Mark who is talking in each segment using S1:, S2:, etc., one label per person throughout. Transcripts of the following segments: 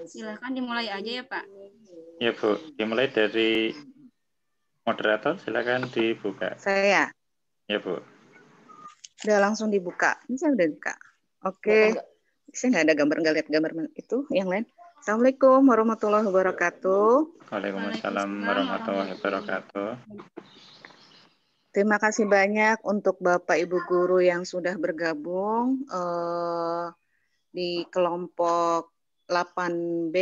S1: Silakan dimulai aja ya Pak.
S2: Ya Bu, dimulai dari moderator, silakan dibuka.
S3: Saya?
S2: Ya Bu.
S3: Udah langsung dibuka. Ini saya udah buka. Oke. Saya nggak ada gambar, nggak lihat gambar itu yang lain. Assalamualaikum warahmatullahi wabarakatuh.
S2: Waalaikumsalam warahmatullahi wabarakatuh.
S3: Terima kasih banyak untuk Bapak Ibu Guru yang sudah bergabung di kelompok 8B.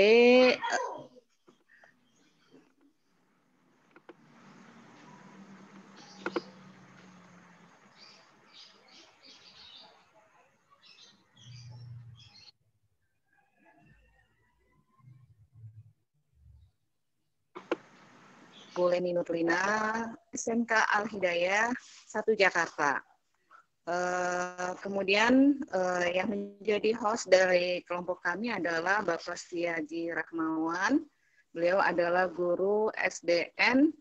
S3: Bu Leni Nurlina, SMK Al-Hidayah 1 Jakarta. Kemudian yang menjadi host dari kelompok kami adalah Bapak Setiaji Rahmawan. Beliau adalah guru SDN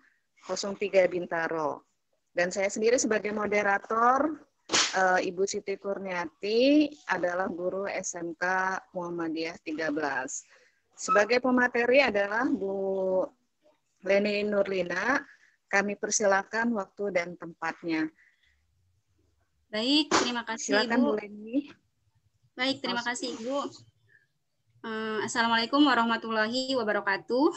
S3: 03 Bintaro. Dan saya sendiri sebagai moderator, Ibu Siti Kurniati adalah guru SMK Muhammadiyah 13. Sebagai pemateri adalah Bu Leni Nurlina, kami persilakan waktu dan tempatnya.
S1: Baik, terima kasih
S3: Silakan
S1: Ibu.
S3: Bu Leni.
S1: Baik, terima kasih Ibu. Assalamualaikum warahmatullahi wabarakatuh.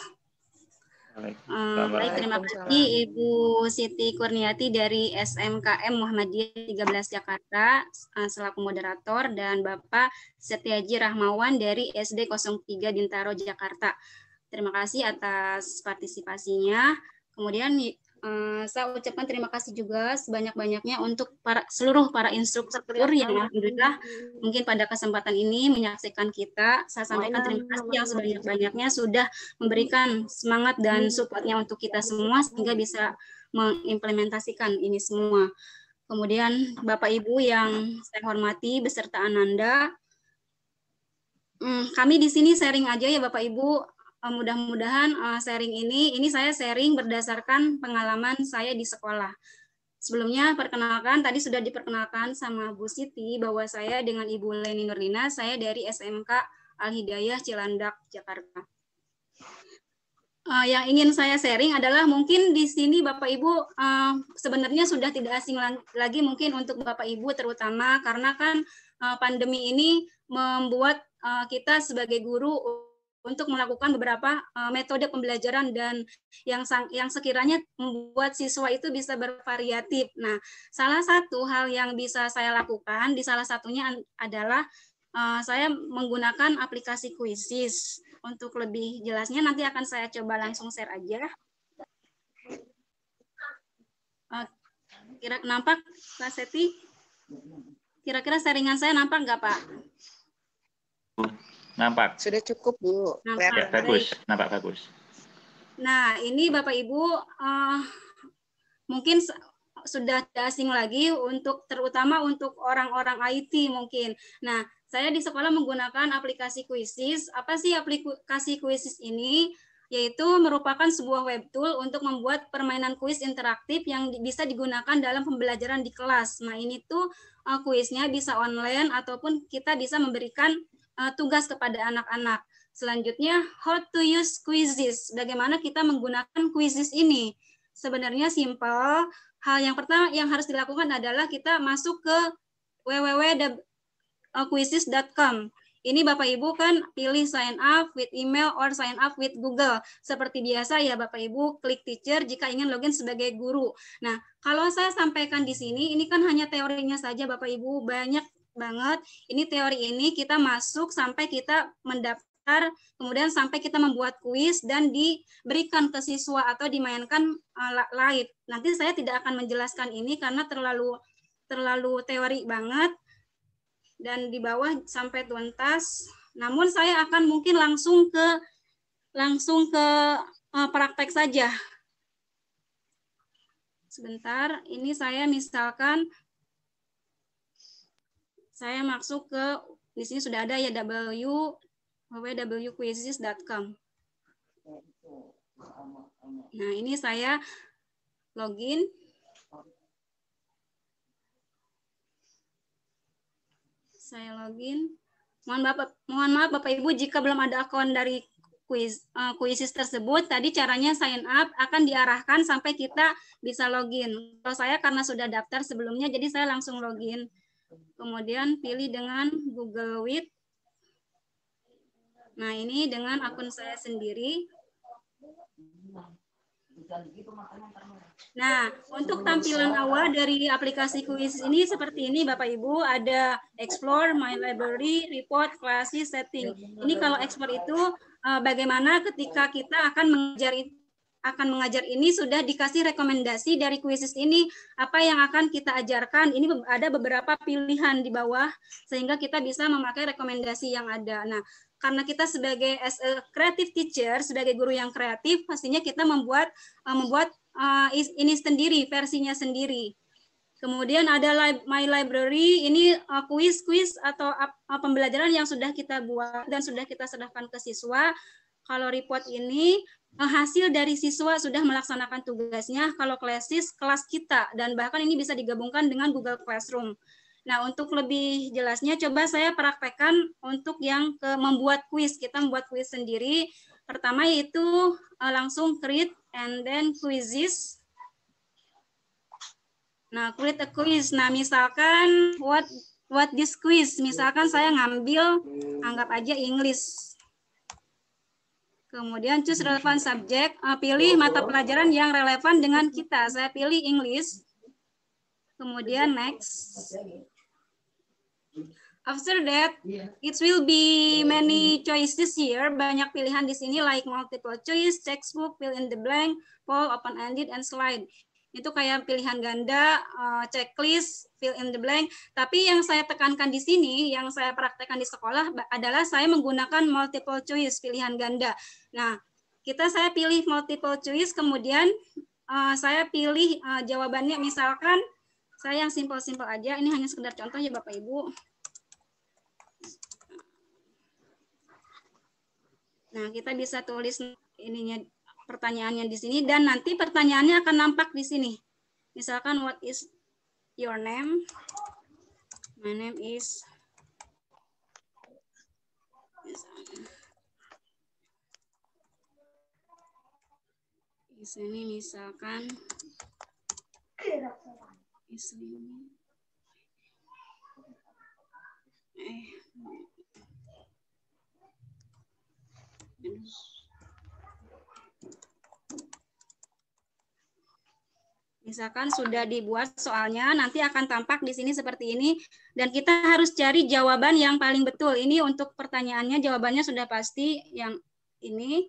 S1: Baik, terima kasih Ibu Siti Kurniati dari SMKM Muhammadiyah 13 Jakarta selaku moderator dan Bapak Setiaji Rahmawan dari SD 03 Bintaro Jakarta. Terima kasih atas partisipasinya. Kemudian saya ucapkan terima kasih juga sebanyak-banyaknya untuk seluruh para instruktur yang alhamdulillah mungkin pada kesempatan ini menyaksikan kita. Saya sampaikan terima kasih yang sebanyak-banyaknya sudah memberikan semangat dan support-nya untuk kita semua sehingga bisa mengimplementasikan ini semua. Kemudian Bapak Ibu yang saya hormati beserta Ananda, kami di sini sharing aja ya Bapak Ibu. Mudah-mudahan sharing ini saya sharing berdasarkan pengalaman saya di sekolah. Sebelumnya perkenalkan, tadi sudah diperkenalkan sama Bu Siti bahwa saya dengan Ibu Leni Nurlina, saya dari SMK Al-Hidayah Cilandak, Jakarta. Yang ingin saya sharing adalah mungkin di sini Bapak Ibu sebenarnya sudah tidak asing lagi mungkin untuk Bapak Ibu terutama karena kan pandemi ini membuat kita sebagai guru untuk melakukan beberapa metode pembelajaran dan yang sekiranya membuat siswa itu bisa bervariatif. Nah, salah satu hal yang bisa saya lakukan di salah satunya adalah saya menggunakan aplikasi Quizzes. Untuk lebih jelasnya nanti akan saya coba langsung share aja. Kira nampak Pak Seti? Kira-kira sharingan saya nampak nggak Pak?
S2: Nampak.
S3: Sudah cukup, Bu.
S1: Nampak.
S2: Ya, bagus. Baik. Nampak bagus.
S1: Nah, ini Bapak Ibu mungkin sudah asing lagi terutama untuk orang-orang IT mungkin. Nah, saya di sekolah menggunakan aplikasi Quizzes. Apa sih aplikasi Quizzes ini? Yaitu merupakan sebuah web tool untuk membuat permainan kuis interaktif yang bisa digunakan dalam pembelajaran di kelas. Nah, ini tuh kuisnya bisa online ataupun kita bisa memberikan tugas kepada anak-anak. Selanjutnya, how to use Quizzes. Bagaimana kita menggunakan Quizzes ini? Sebenarnya simpel. Hal yang pertama yang harus dilakukan adalah kita masuk ke www.quizzes.com. Ini Bapak Ibu kan pilih sign up with email or sign up with Google. Seperti biasa ya Bapak Ibu, klik teacher jika ingin login sebagai guru. Nah, kalau saya sampaikan di sini, ini kan hanya teorinya saja Bapak Ibu, banyak banget. Ini teori ini kita masuk sampai kita mendaftar, kemudian sampai kita membuat kuis dan diberikan ke siswa atau dimainkan live. Nanti saya tidak akan menjelaskan ini karena terlalu teori banget. Dan di bawah sampai tuntas. Namun saya akan mungkin langsung ke praktek saja. Sebentar, ini saya misalkan saya masuk ke di sini sudah ada ya www.quizzes.com. Nah, ini saya login. Saya login. Mohon maaf Bapak Ibu jika belum ada akun dari Quizzes tersebut. Tadi caranya sign up akan diarahkan sampai kita bisa login. Kalau saya karena sudah daftar sebelumnya, jadi saya langsung login. Kemudian pilih dengan Google Meet. Nah, ini dengan akun saya sendiri. Nah, untuk tampilan awal dari aplikasi Quizzes ini seperti ini Bapak Ibu, ada Explore, My Library, Report, Classes, Setting. Ini kalau Explore itu bagaimana ketika kita akan mengajar ini sudah dikasih rekomendasi dari Quizzes ini apa yang akan kita ajarkan. Ini ada beberapa pilihan di bawah sehingga kita bisa memakai rekomendasi yang ada. Nah, karena kita sebagai as a creative teacher, sebagai guru yang kreatif, pastinya kita membuat ini sendiri, versinya sendiri. Kemudian ada My Library, ini kuis-kuis atau pembelajaran yang sudah kita buat dan sudah kita serahkan ke siswa. Kalau report ini hasil dari siswa sudah melaksanakan tugasnya. Kalau Classes, kelas kita, dan bahkan ini bisa digabungkan dengan Google Classroom. Nah, untuk lebih jelasnya, coba saya praktekkan untuk yang membuat kuis. Kita membuat kuis sendiri. Pertama yaitu langsung create and then quizzes. Nah, create a quiz. Nah, misalkan what this quiz. Misalkan saya ngambil, anggap aja English. Kemudian choose relevant subject. Pilih mata pelajaran yang relevan dengan kita. Saya pilih English. Kemudian next. After that, it will be many choices here. Banyak pilihan di sini like multiple choice, textbook, fill in the blank, poll, open-ended, and slide. Itu kayak pilihan ganda, checklist, fill in the blank. Tapi yang saya tekankan di sini, yang saya praktekkan di sekolah adalah saya menggunakan multiple choice, pilihan ganda. Nah, saya pilih multiple choice, kemudian saya pilih jawabannya. Misalkan saya yang simpel-simpel aja, ini hanya sekedar contoh ya Bapak Ibu. Nah, kita bisa tulis ininya pertanyaannya di sini dan nanti pertanyaannya akan nampak di sini. Misalkan what is your name? My name is di sini misalkan misalkan sudah dibuat soalnya, nanti akan tampak di sini seperti ini, dan kita harus cari jawaban yang paling betul. Ini untuk pertanyaannya, jawabannya sudah pasti yang ini.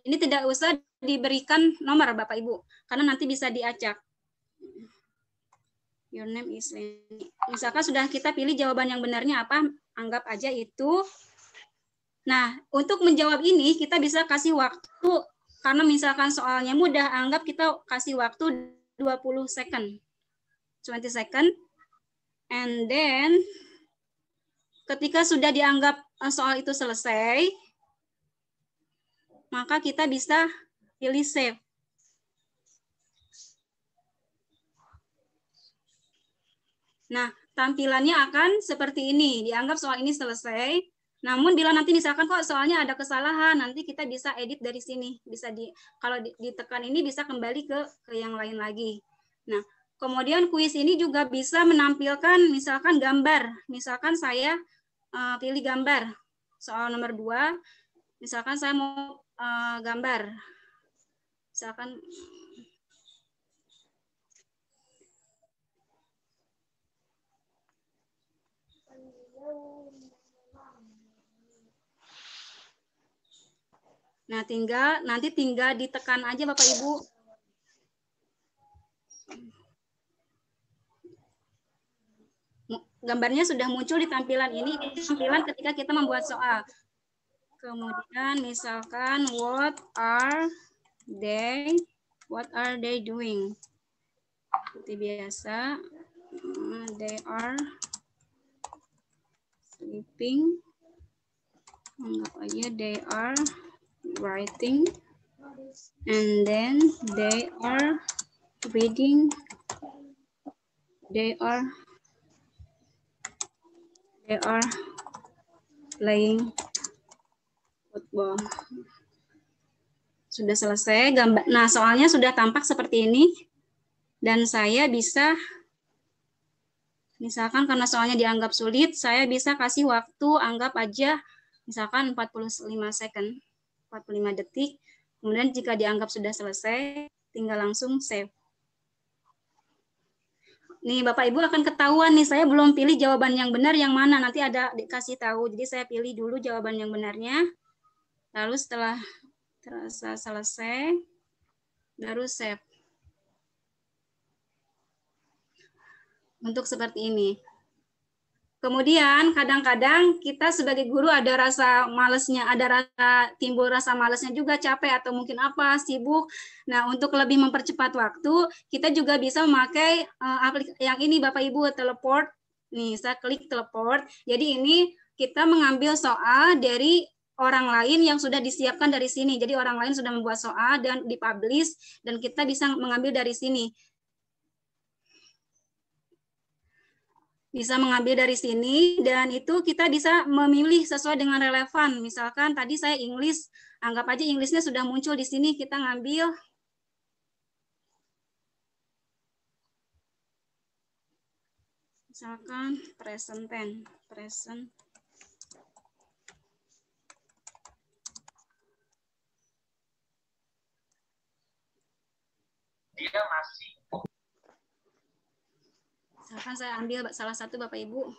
S1: Ini tidak usah diberikan nomor Bapak Ibu, karena nanti bisa diacak. Your name is Leni. Misalkan sudah kita pilih jawaban yang benarnya apa, anggap aja itu. Nah, untuk menjawab ini kita bisa kasih waktu, karena misalkan soalnya mudah, anggap kita kasih waktu 20 second. 20 second. And then, ketika sudah dianggap soal itu selesai, maka kita bisa pilih save. Nah, tampilannya akan seperti ini. Dianggap soal ini selesai. Namun bila nanti misalkan kok soalnya ada kesalahan, nanti kita bisa edit dari sini. Bisa kalau ditekan ini bisa kembali ke yang lain lagi. Nah, kemudian kuis ini juga bisa menampilkan misalkan gambar. Misalkan saya pilih gambar. Soal nomor 2, misalkan saya mau gambar. Misalkan nah, nanti tinggal ditekan aja Bapak Ibu. Gambarnya sudah muncul di tampilan ini, tampilan ketika kita membuat soal. Kemudian misalkan what are they doing? Seperti biasa, they are sleeping. Anggap aja they are writing, and then they are reading, they are playing football. Sudah selesai gambar. Nah, soalnya sudah tampak seperti ini. Dan saya bisa, misalkan karena soalnya dianggap sulit, saya bisa kasih waktu, anggap aja misalkan 45 second, 45 detik. Kemudian jika dianggap sudah selesai, tinggal langsung save. Nih, Bapak Ibu akan ketahuan nih, saya belum pilih jawaban yang benar yang mana, nanti ada dikasih tahu. Jadi saya pilih dulu jawaban yang benarnya. Lalu setelah terasa selesai, baru save. Untuk seperti ini. Kemudian kadang-kadang kita sebagai guru ada rasa malesnya, timbul rasa malesnya juga, capek atau mungkin apa, sibuk. Nah, untuk lebih mempercepat waktu, kita juga bisa memakai aplikasi yang ini Bapak Ibu, teleport. Nih, saya klik teleport. Jadi ini kita mengambil soal dari orang lain yang sudah disiapkan dari sini. Jadi orang lain sudah membuat soal dan dipublish dan kita bisa mengambil dari sini. Bisa mengambil dari sini dan itu kita bisa memilih sesuai dengan relevan. Misalkan tadi saya English, anggap aja Englishnya sudah muncul di sini, kita ngambil. Misalkan present tense, present.
S4: Dia masih.
S1: Misalkan saya ambil salah satu Bapak Ibu.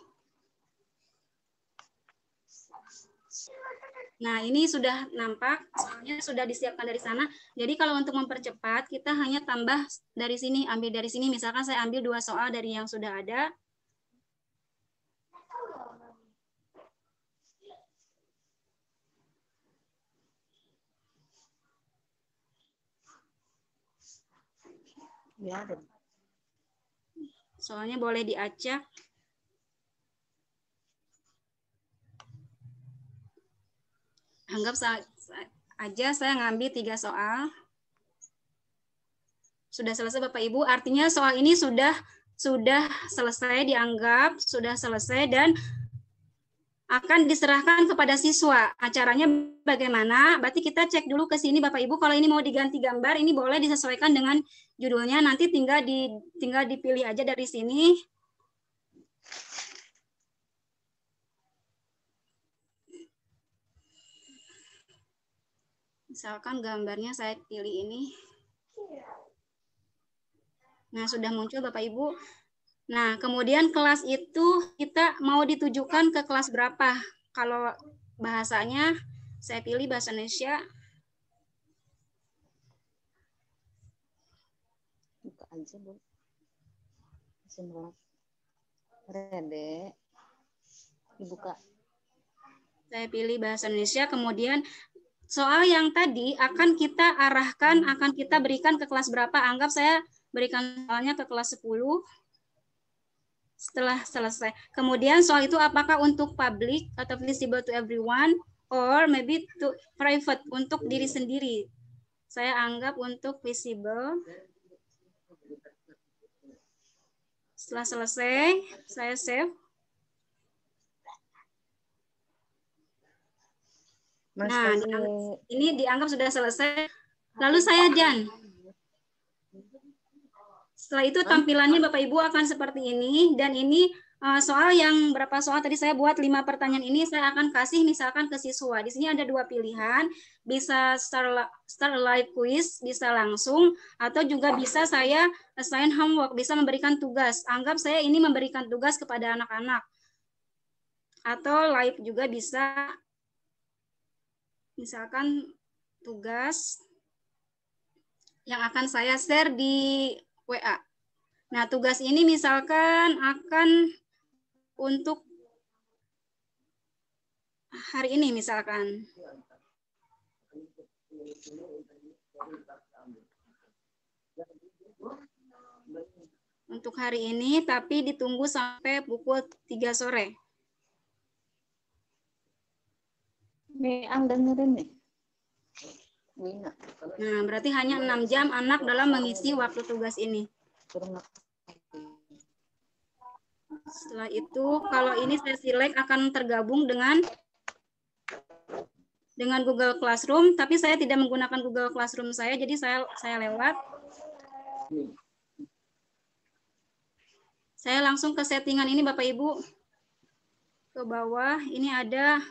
S1: Nah, ini sudah nampak, soalnya sudah disiapkan dari sana. Jadi kalau untuk mempercepat, kita hanya tambah dari sini, ambil dari sini. Misalkan saya ambil 2 soal dari yang sudah ada.
S3: Ya,
S1: Soalnya boleh diacak. Anggap aja saya ngambil 3 soal. Sudah selesai Bapak Ibu, artinya soal ini sudah selesai, dianggap sudah selesai dan akan diserahkan kepada siswa. Acaranya bagaimana? Berarti kita cek dulu ke sini Bapak Ibu, kalau ini mau diganti gambar, ini boleh disesuaikan dengan judulnya, nanti tinggal dipilih aja dari sini. Misalkan gambarnya saya pilih ini. Nah, sudah muncul Bapak Ibu. Nah, kemudian kelas itu kita mau ditujukan ke kelas berapa? Kalau bahasanya, saya pilih bahasa Indonesia.
S3: buka aja, Bu. Rede. Dibuka.
S1: Saya pilih bahasa Indonesia, kemudian soal yang tadi akan kita arahkan, akan kita berikan ke kelas berapa? Anggap saya berikan soalnya ke kelas 10. Setelah selesai. Kemudian soal itu apakah untuk public atau visible to everyone or maybe to private, untuk diri sendiri. Saya anggap untuk visible. Setelah selesai, saya save. Nah, ini dianggap sudah selesai. Lalu saya Jan. Setelah itu tampilannya Bapak Ibu akan seperti ini, dan ini soal yang berapa soal tadi saya buat 5 pertanyaan ini saya akan kasih misalkan ke siswa. Di sini ada 2 pilihan, bisa start live quiz, bisa langsung, atau juga bisa saya assign homework, bisa memberikan tugas. Anggap saya ini memberikan tugas kepada anak-anak. Atau live juga bisa, misalkan tugas yang akan saya share di WA. Nah, tugas ini misalkan akan untuk hari ini misalkan. Untuk hari ini, tapi ditunggu sampai pukul 3 sore.
S3: Nih, dengerin nih.
S1: Nah, berarti hanya 6 jam anak dalam mengisi waktu tugas ini. Setelah itu, kalau ini saya select akan tergabung dengan dengan Google Classroom, tapi saya tidak menggunakan Google Classroom saya, jadi saya lewat. Saya langsung ke settingan ini Bapak Ibu. Ke bawah ini ada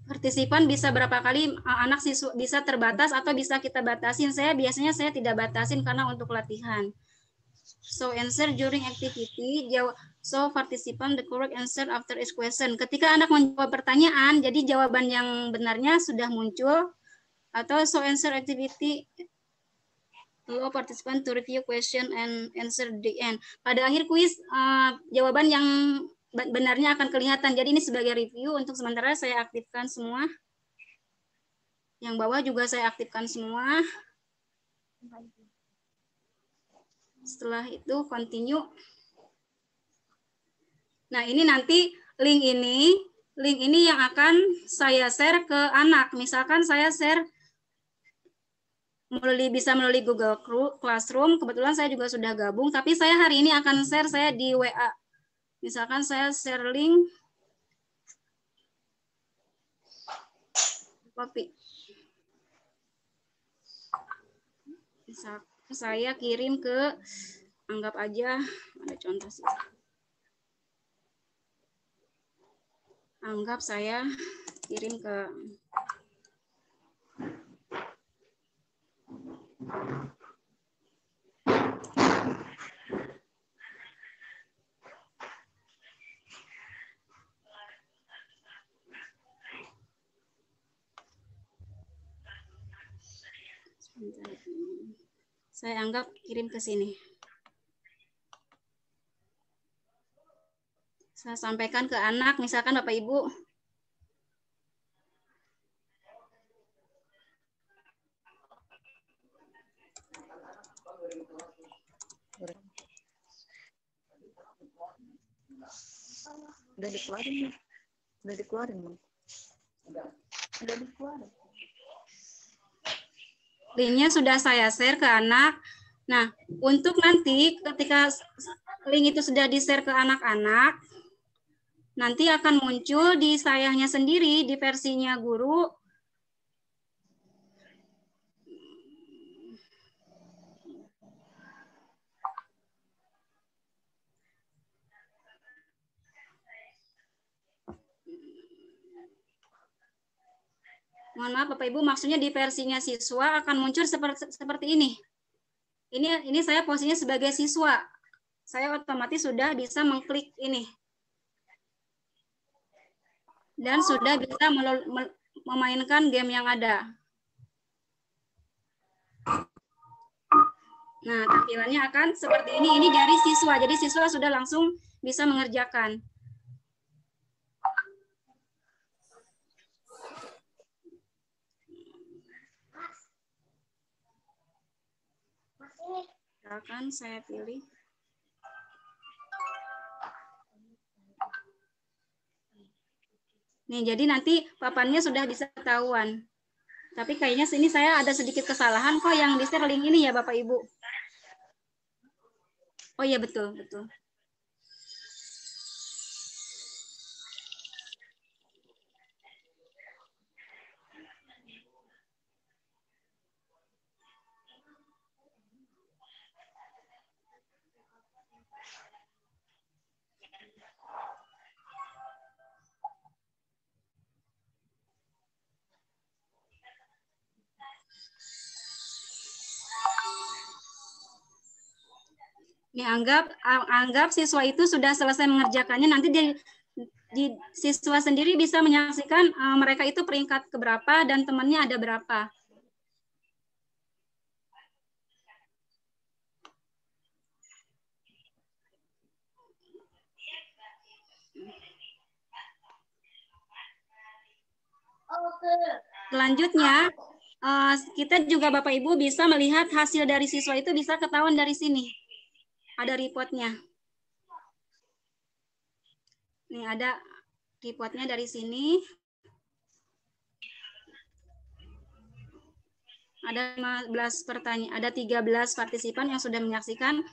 S1: partisipan bisa berapa kali anak siswa bisa terbatas atau bisa kita batasin. Saya biasanya tidak batasin karena untuk latihan. So answer during activity. So participant the correct answer after each question. Ketika anak menjawab pertanyaan, jadi jawaban yang benarnya sudah muncul. Atau so answer activity. Allow participant to review question and answer the end. Pada akhir kuis jawaban yang benarnya akan kelihatan. Jadi ini sebagai review. Untuk sementara saya aktifkan semua. Yang bawah juga saya aktifkan semua. Setelah itu continue. Nah ini nanti link ini yang akan saya share ke anak. Misalkan saya share bisa melalui Google Classroom. Kebetulan saya juga sudah gabung. Tapi saya hari ini akan share saya di WA. Misalkan saya share link, copy. Misalkan saya kirim ke, anggap aja, ada contoh sih. Anggap saya kirim ke saya anggap kirim ke sini. Saya sampaikan ke anak, misalkan Bapak Ibu.
S3: Udah dikeluarin, udah dikeluarin, Bang. Udah dikeluarin.
S1: Linknya sudah saya share ke anak. Nah, untuk nanti ketika link itu sudah di-share ke anak-anak, nanti akan muncul di sayanya sendiri, di versinya guru. Mohon maaf Bapak Ibu, maksudnya di versinya siswa akan muncul seperti ini. Ini saya posisinya sebagai siswa. Saya otomatis sudah bisa mengklik ini. Dan sudah bisa memainkan game yang ada. Nah, tampilannya akan seperti ini. Ini dari siswa. Jadi siswa sudah langsung bisa mengerjakan. Akan saya pilih. Nih, jadi nanti papannya sudah bisa ketahuan. Tapi kayaknya sini saya ada sedikit kesalahan kok yang di-share link ini ya Bapak Ibu. Oh iya betul, betul. Nih, anggap siswa itu sudah selesai mengerjakannya, nanti di siswa sendiri bisa menyaksikan mereka itu peringkat keberapa dan temannya ada berapa. Selanjutnya, kita juga Bapak Ibu bisa melihat hasil dari siswa itu bisa ketahuan dari sini. Ada reportnya. Nih ada reportnya dari sini. Ada 15 pertanyaan, ada 13 partisipan yang sudah menyaksikan.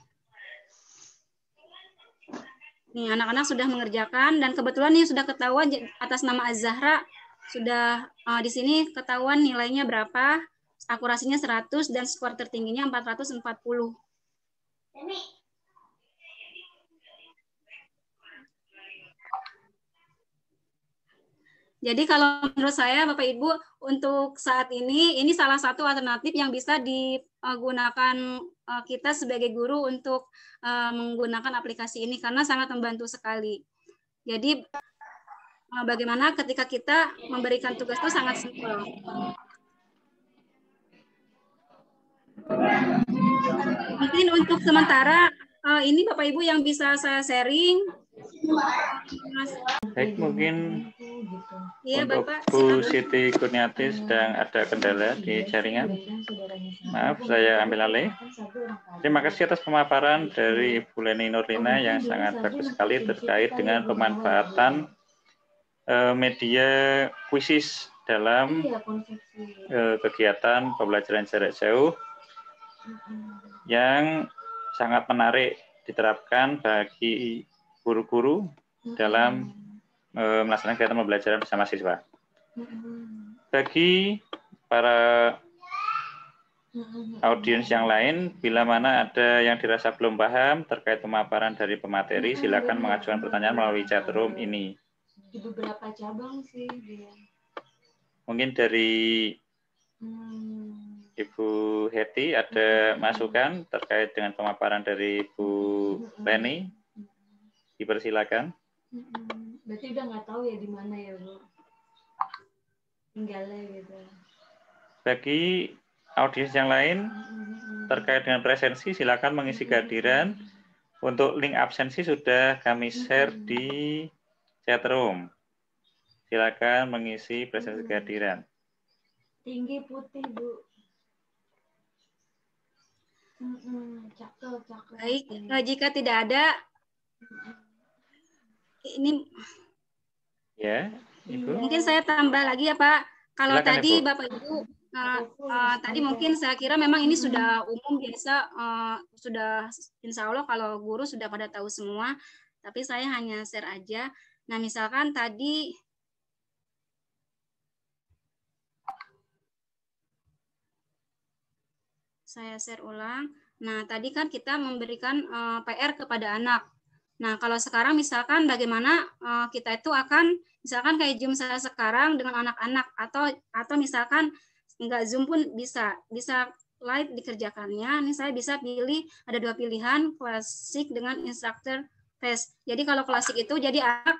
S1: Nih, anak-anak sudah mengerjakan dan kebetulan nih sudah ketahuan atas nama Az-Zahra sudah di sini ketahuan nilainya berapa, akurasinya 100 dan skor tertingginya 440. Jadi kalau menurut saya Bapak Ibu untuk saat ini salah satu alternatif yang bisa digunakan kita sebagai guru untuk menggunakan aplikasi ini karena sangat membantu sekali. Jadi bagaimana ketika kita memberikan tugas itu sangat simpel. Mungkin untuk sementara ini Bapak Ibu yang bisa saya sharing.
S2: Baik, mungkin
S1: ya,
S2: untuk
S1: Bapak,
S2: Bu Siti Kurniati sedang ada kendala di jaringan. Maaf, saya ambil alih. Terima kasih atas pemaparan dari Ibu Leni Nurlina yang sangat bagus sekali terkait dengan pemanfaatan media kuisis dalam kegiatan pembelajaran jarak jauh yang sangat menarik diterapkan bagi guru-guru dalam melaksanakan kegiatan pembelajaran bersama siswa. Bagi para audiens yang lain, bila mana ada yang dirasa belum paham terkait pemaparan dari pemateri, silakan mengajukan pertanyaan melalui chat room ini.
S4: Di beberapa cabang sih dia.
S2: Mungkin dari Ibu Heti ada masukan terkait dengan pemaparan dari Bu Leni? Dipersilakan.
S4: Berarti udah nggak tahu ya di mana ya, Bu? Tinggalnya gitu.
S2: Bagi audiens yang lain terkait dengan presensi, silakan mengisi kehadiran. Untuk link absensi sudah kami share di chat room. Silakan mengisi presensi kehadiran.
S4: Tinggi putih, Bu. Cakep.
S1: Baik, jika tidak ada ini
S2: ya, Ibu.
S1: Mungkin saya tambah lagi ya Pak. Kalau
S2: Silakan,
S1: tadi
S2: Ibu.
S1: Bapak Ibu tadi mungkin saya kira memang ini sudah umum biasa, sudah insya Allah kalau guru sudah pada tahu semua. Tapi saya hanya share aja. Nah misalkan tadi saya share ulang. Nah tadi kan kita memberikan PR kepada anak. Nah, kalau sekarang misalkan bagaimana kita itu akan misalkan kayak Zoom saya sekarang dengan anak-anak atau misalkan enggak Zoom pun bisa live dikerjakannya. Ini saya bisa pilih ada 2 pilihan, klasik dengan instructor fast. Jadi kalau klasik itu jadi anak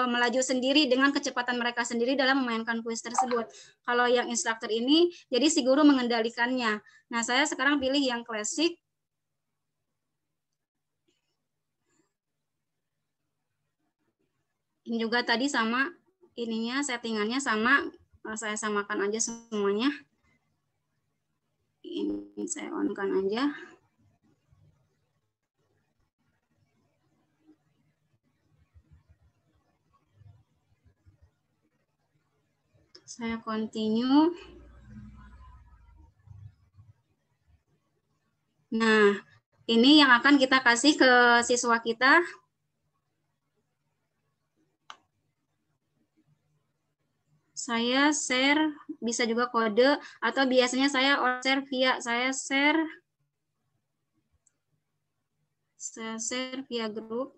S1: melaju sendiri dengan kecepatan mereka sendiri dalam memainkan kuis tersebut. Kalau yang instructor ini jadi si guru mengendalikannya. Nah, saya sekarang pilih yang klasik. Ini juga tadi sama ininya settingannya sama, saya samakan aja semuanya. Ini saya on-kan aja. Saya continue. Nah, ini yang akan kita kasih ke siswa kita. Saya share, bisa juga kode, atau biasanya saya share via via grup.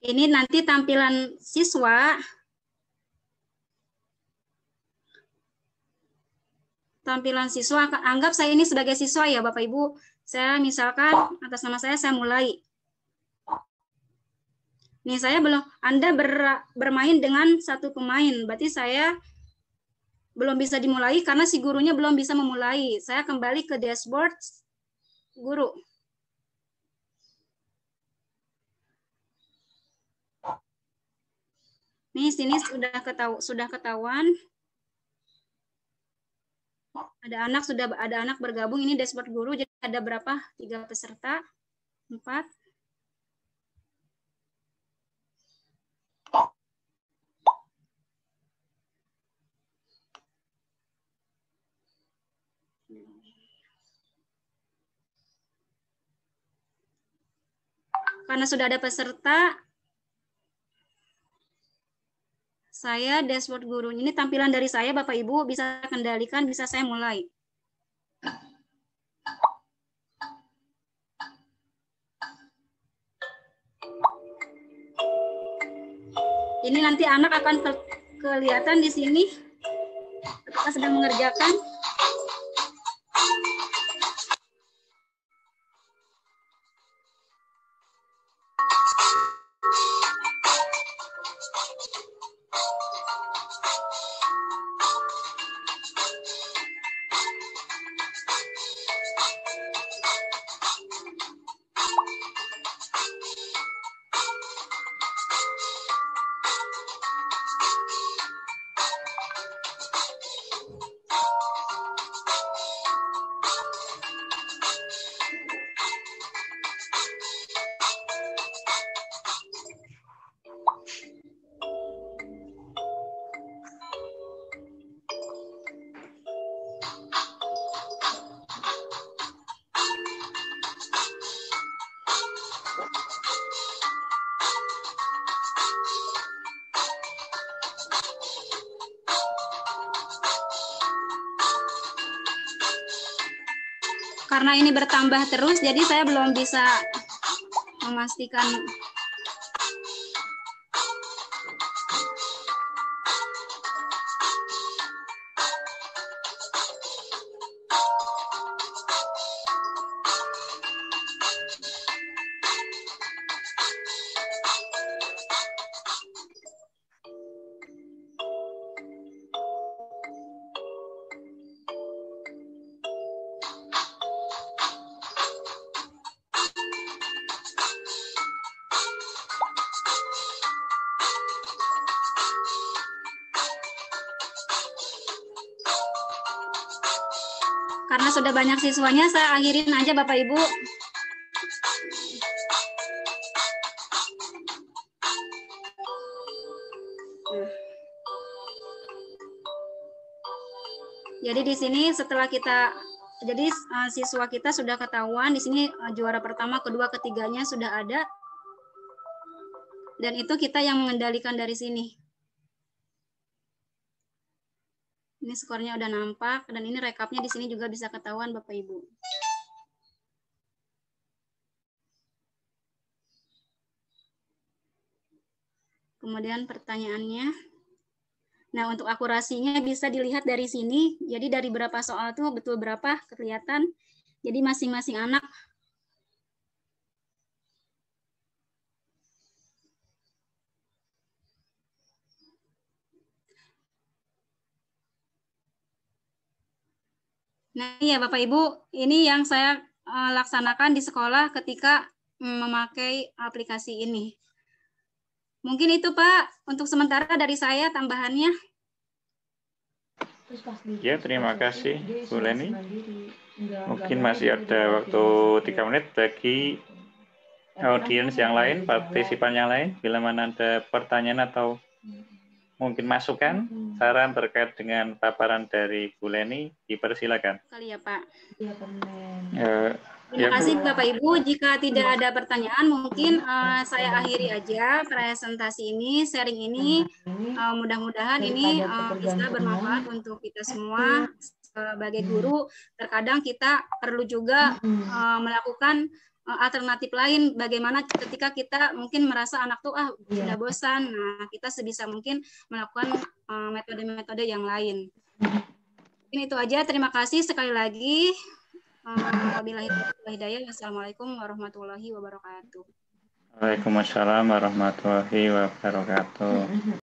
S1: Ini nanti tampilan siswa. Tampilan siswa, anggap saya ini sebagai siswa ya Bapak Ibu. Saya misalkan atas nama saya mulai. Nih saya Anda bermain dengan satu pemain, berarti saya belum bisa dimulai karena si gurunya belum bisa memulai. Saya kembali ke dashboard guru. Nih sini sudah ketahuan. Ada anak bergabung, ini dashboard guru. Jadi ada berapa? 3 peserta, 4. Karena sudah ada peserta, saya dashboard guru. Ini tampilan dari saya, Bapak Ibu bisa kendalikan, bisa saya mulai. Ini nanti anak akan kelihatan di sini ketika sedang mengerjakan. Karena ini bertambah terus, jadi saya belum bisa memastikan. Karena sudah banyak siswanya, saya akhirin aja Bapak Ibu. Jadi di sini setelah siswa kita sudah ketahuan, di sini juara pertama, kedua, ketiganya sudah ada. Dan itu kita yang mengendalikan dari sini. Ini skornya udah nampak, dan ini rekapnya di sini juga bisa ketahuan Bapak Ibu. Kemudian pertanyaannya. Nah, untuk akurasinya bisa dilihat dari sini. Jadi dari berapa soal tuh betul berapa kelihatan. Jadi masing-masing anak. Nah, ya Bapak Ibu, ini yang saya laksanakan di sekolah ketika memakai aplikasi ini. Mungkin itu Pak, untuk sementara dari saya tambahannya.
S2: Ya, terima kasih Bu Leni. Mungkin masih ada waktu 3 menit bagi audiens yang lain, partisipan yang lain. Bila mana ada pertanyaan atau mungkin masukan, saran terkait dengan paparan dari Bu Leni, dipersilakan.
S1: Kali ya Pak.
S2: Ya,
S1: Terima kasih Bapak Ibu. Jika tidak ada pertanyaan, mungkin saya akhiri aja presentasi ini, sharing ini. Mudah-mudahan ini bisa bermanfaat untuk kita semua sebagai guru. Terkadang kita perlu juga melakukan alternatif lain. Bagaimana ketika kita mungkin merasa anak tuh sudah bosan. Nah, kita sebisa mungkin melakukan metode-metode yang lain. Ini itu aja. Terima kasih sekali lagi. Wabillahi taufiq wal hidayah. Wassalamualaikum warahmatullahi wabarakatuh.
S2: Waalaikumsalam warahmatullahi wabarakatuh.